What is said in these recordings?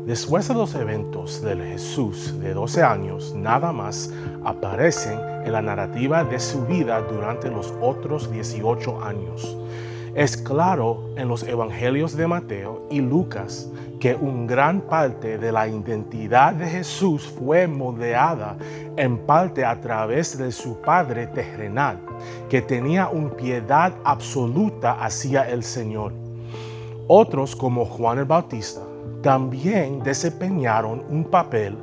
Después de los eventos del Jesús de 12 años, nada más aparecen en la narrativa de su vida durante los otros 18 años. Es claro en los evangelios de Mateo y Lucas que una gran parte de la identidad de Jesús fue moldeada en parte a través de su padre terrenal, que tenía una piedad absoluta hacia el Señor. Otros, como Juan el Bautista, también desempeñaron un papel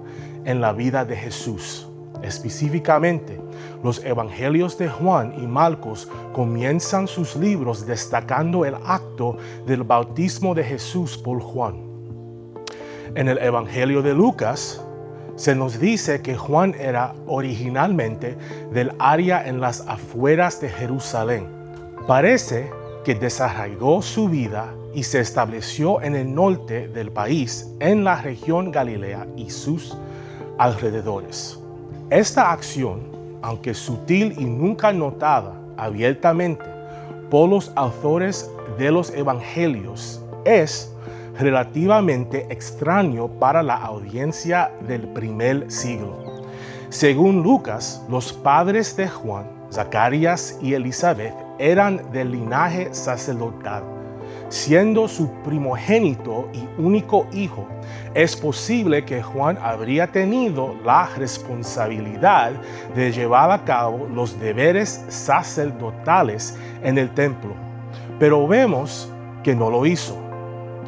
en la vida de Jesús. Específicamente, los evangelios de Juan y Marcos comienzan sus libros destacando el acto del bautismo de Jesús por Juan. En el evangelio de Lucas, se nos dice que Juan era originalmente del área en las afueras de Jerusalén. Parece que desarraigó su vida y se estableció en el norte del país, en la región Galilea y sus alrededores. Esta acción, aunque sutil y nunca notada abiertamente por los autores de los evangelios, es relativamente extraño para la audiencia del primer siglo. Según Lucas, los padres de Juan, Zacarías y Elizabeth, eran del linaje sacerdotal. Siendo su primogénito y único hijo, es posible que Juan habría tenido la responsabilidad de llevar a cabo los deberes sacerdotales en el templo, pero vemos que no lo hizo.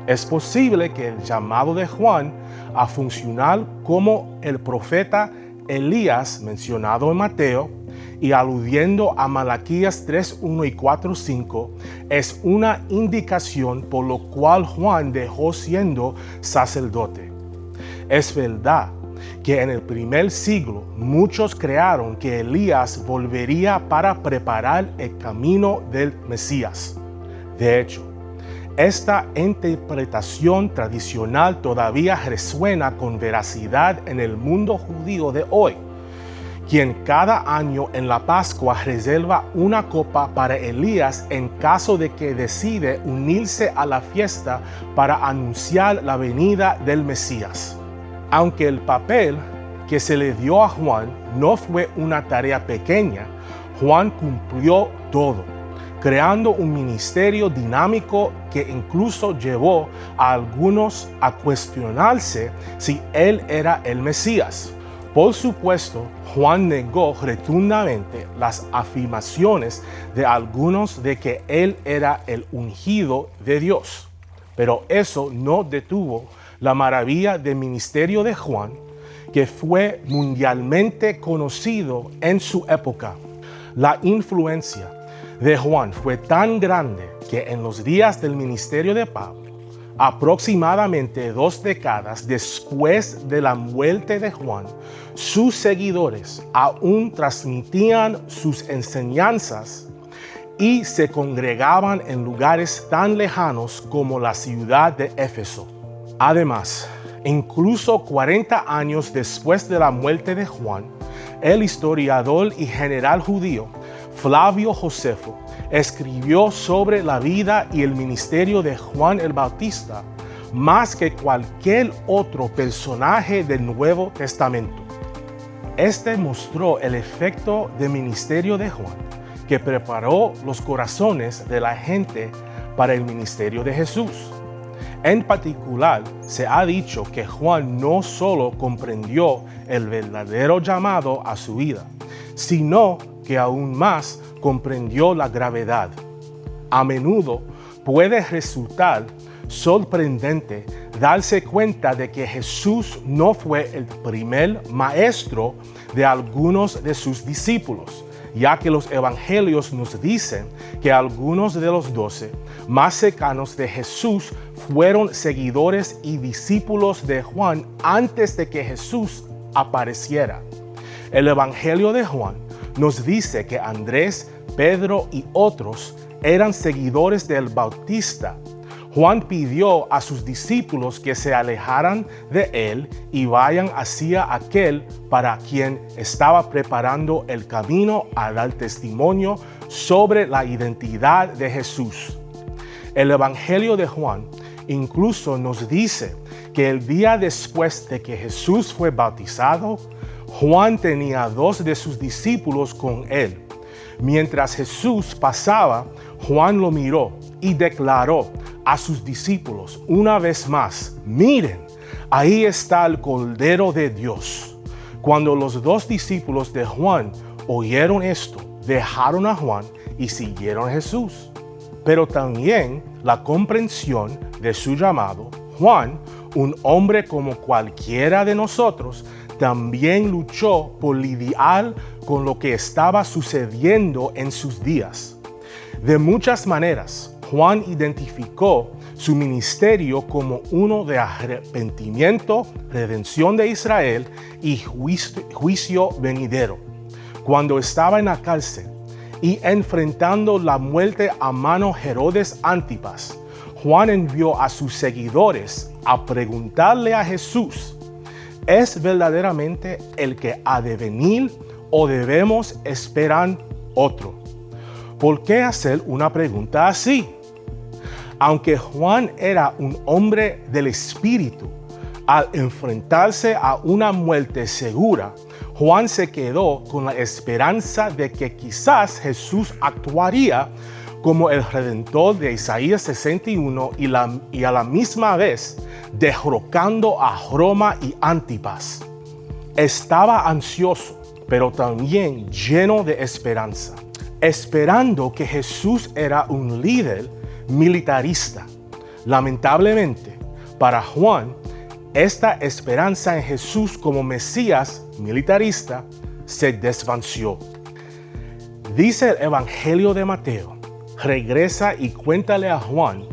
Es posible que el llamado de Juan a funcionar como el profeta Elías mencionado en Mateo y aludiendo a Malaquías 3:1 y 4:5 es una indicación por lo cual Juan dejó siendo sacerdote. Es verdad que en el primer siglo muchos creyeron que Elías volvería para preparar el camino del Mesías. De hecho, esta interpretación tradicional todavía resuena con veracidad en el mundo judío de hoy, quien cada año en la Pascua reserva una copa para Elías en caso de que decide unirse a la fiesta para anunciar la venida del Mesías. Aunque el papel que se le dio a Juan no fue una tarea pequeña, Juan cumplió todo, creando un ministerio dinámico que incluso llevó a algunos a cuestionarse si él era el Mesías. Por supuesto, Juan negó rotundamente las afirmaciones de algunos de que él era el ungido de Dios. Pero eso no detuvo la maravilla del ministerio de Juan, que fue mundialmente conocido en su época. La influencia de Juan fue tan grande que en los días del ministerio de Pablo, aproximadamente 2 décadas después de la muerte de Juan, sus seguidores aún transmitían sus enseñanzas y se congregaban en lugares tan lejanos como la ciudad de Éfeso. Además, incluso 40 años después de la muerte de Juan, el historiador y general judío Flavio Josefo escribió sobre la vida y el ministerio de Juan el Bautista más que cualquier otro personaje del Nuevo Testamento. Este mostró el efecto del ministerio de Juan, que preparó los corazones de la gente para el ministerio de Jesús. En particular, se ha dicho que Juan no solo comprendió el verdadero llamado a su vida, sino que aún más comprendió la gravedad. A menudo puede resultar sorprendente darse cuenta de que Jesús no fue el primer maestro de algunos de sus discípulos, ya que los evangelios nos dicen que algunos de los 12 más cercanos de Jesús fueron seguidores y discípulos de Juan antes de que Jesús apareciera. El evangelio de Juan nos dice que Andrés, Pedro y otros eran seguidores del Bautista. Juan pidió a sus discípulos que se alejaran de él y vayan hacia aquel para quien estaba preparando el camino a dar testimonio sobre la identidad de Jesús. El Evangelio de Juan incluso nos dice que el día después de que Jesús fue bautizado, Juan tenía 2 de sus discípulos con él. Mientras Jesús pasaba, Juan lo miró y declaró a sus discípulos una vez más: miren, ahí está el Cordero de Dios. Cuando los 2 discípulos de Juan oyeron esto, dejaron a Juan y siguieron a Jesús. Pero también la comprensión de su llamado, Juan, un hombre como cualquiera de nosotros, también luchó por lidiar con lo que estaba sucediendo en sus días. De muchas maneras, Juan identificó su ministerio como uno de arrepentimiento, redención de Israel y juicio venidero. Cuando estaba en la cárcel y enfrentando la muerte a mano Herodes Antipas, Juan envió a sus seguidores a preguntarle a Jesús: ¿es verdaderamente el que ha de venir o debemos esperar otro? ¿Por qué hacer una pregunta así? Aunque Juan era un hombre del Espíritu, al enfrentarse a una muerte segura, Juan se quedó con la esperanza de que quizás Jesús actuaría como el Redentor de Isaías 61 y a la misma vez derrocando a Roma y Antipas. Estaba ansioso, pero también lleno de esperanza, esperando que Jesús era un líder militarista. Lamentablemente, para Juan, esta esperanza en Jesús como Mesías militarista se desvaneció. Dice el Evangelio de Mateo: regresa y cuéntale a Juan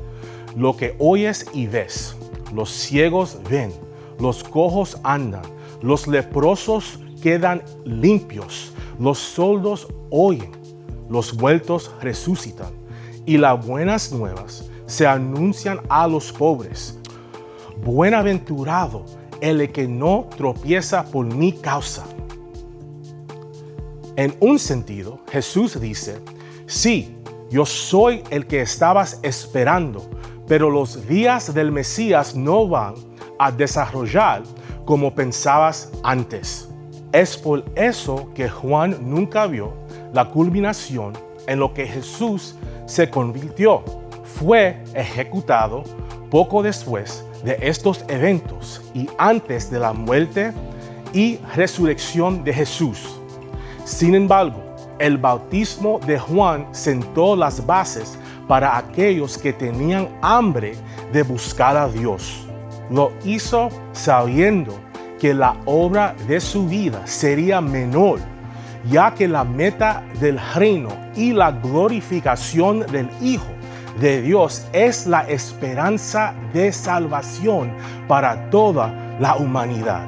lo que oyes y ves. Los ciegos ven, los cojos andan, los leprosos quedan limpios, los sordos oyen, los muertos resucitan, y las buenas nuevas se anuncian a los pobres. Buenaventurado el que no tropieza por mi causa. En un sentido, Jesús dice: sí, yo soy el que estabas esperando, pero los días del Mesías no van a desarrollar como pensabas antes. Es por eso que Juan nunca vio la culminación en lo que Jesús se convirtió. Fue ejecutado poco después de estos eventos y antes de la muerte y resurrección de Jesús. Sin embargo, el bautismo de Juan sentó las bases para aquellos que tenían hambre de buscar a Dios. Lo hizo sabiendo que la obra de su vida sería menor, ya que la meta del reino y la glorificación del Hijo de Dios es la esperanza de salvación para toda la humanidad.